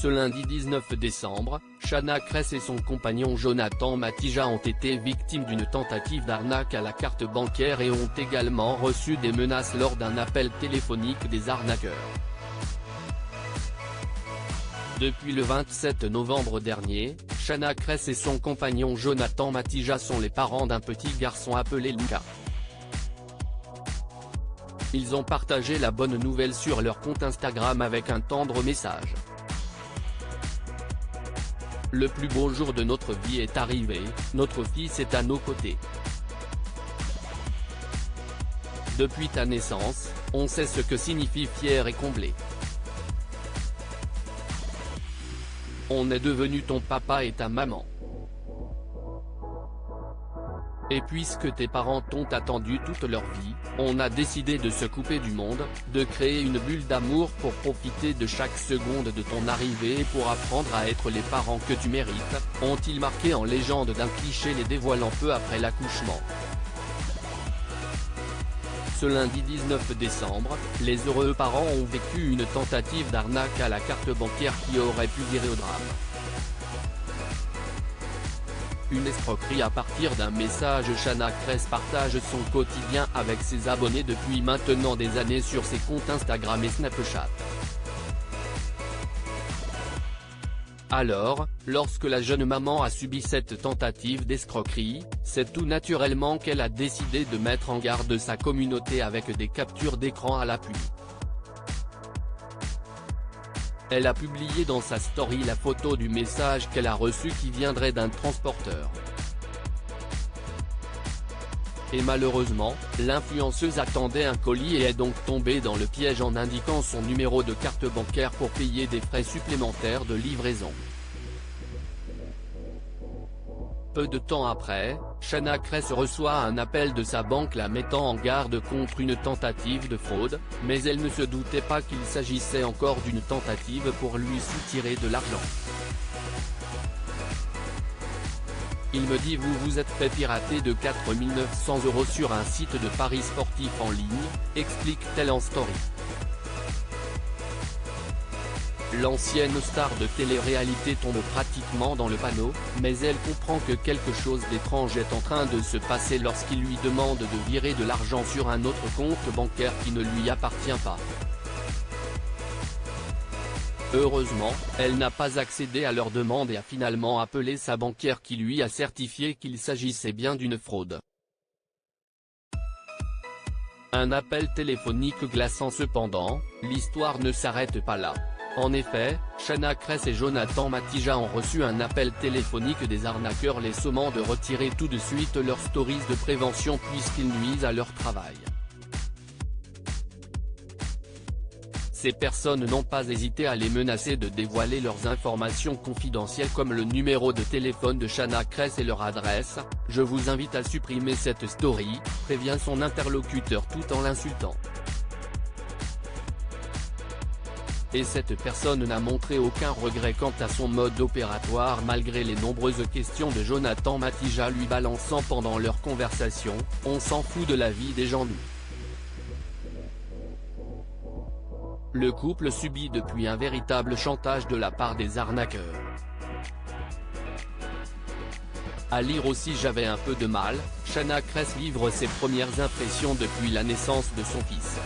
Ce lundi 19 décembre, Shana Kress et son compagnon Jonathan Matija ont été victimes d'une tentative d'arnaque à la carte bancaire et ont également reçu des menaces lors d'un appel téléphonique des arnaqueurs. Depuis le 27 novembre dernier, Shana Kress et son compagnon Jonathan Matija sont les parents d'un petit garçon appelé Luca. Ils ont partagé la bonne nouvelle sur leur compte Instagram avec un tendre message. Le plus beau jour de notre vie est arrivé, notre fils est à nos côtés. Depuis ta naissance, on sait ce que signifie fier et comblé. On est devenu ton papa et ta maman. Et puisque tes parents t'ont attendu toute leur vie, on a décidé de se couper du monde, de créer une bulle d'amour pour profiter de chaque seconde de ton arrivée et pour apprendre à être les parents que tu mérites, ont-ils marqué en légende d'un cliché les dévoilant peu après l'accouchement. Ce lundi 19 décembre, les heureux parents ont vécu une tentative d'arnaque à la carte bancaire qui aurait pu virer au drame. Une escroquerie à partir d'un message. Shana Kress partage son quotidien avec ses abonnés depuis maintenant des années sur ses comptes Instagram et Snapchat. Alors, lorsque la jeune maman a subi cette tentative d'escroquerie, c'est tout naturellement qu'elle a décidé de mettre en garde sa communauté avec des captures d'écran à l'appui. Elle a publié dans sa story la photo du message qu'elle a reçu qui viendrait d'un transporteur. Et malheureusement, l'influenceuse attendait un colis et est donc tombée dans le piège en indiquant son numéro de carte bancaire pour payer des frais supplémentaires de livraison. Peu de temps après, Shana Kress reçoit un appel de sa banque la mettant en garde contre une tentative de fraude, mais elle ne se doutait pas qu'il s'agissait encore d'une tentative pour lui soutirer de l'argent. Il me dit vous vous êtes fait pirater de 4 900 € sur un site de paris sportif en ligne, explique-t-elle en story. L'ancienne star de télé-réalité tombe pratiquement dans le panneau, mais elle comprend que quelque chose d'étrange est en train de se passer lorsqu'il lui demande de virer de l'argent sur un autre compte bancaire qui ne lui appartient pas. Heureusement, elle n'a pas accédé à leur demande et a finalement appelé sa banquière qui lui a certifié qu'il s'agissait bien d'une fraude. Un appel téléphonique glaçant cependant, l'histoire ne s'arrête pas là. En effet, Shana Kress et Jonathan Matija ont reçu un appel téléphonique des arnaqueurs les sommant de retirer tout de suite leurs stories de prévention puisqu'ils nuisent à leur travail. Ces personnes n'ont pas hésité à les menacer de dévoiler leurs informations confidentielles comme le numéro de téléphone de Shana Kress et leur adresse. « Je vous invite à supprimer cette story », prévient son interlocuteur tout en l'insultant. Et cette personne n'a montré aucun regret quant à son mode opératoire malgré les nombreuses questions de Jonathan Matija lui balançant pendant leur conversation « On s'en fout de la vie des gens nous ». Le couple subit depuis un véritable chantage de la part des arnaqueurs. À lire aussi j'avais un peu de mal, Shana Kress livre ses premières impressions depuis la naissance de son fils.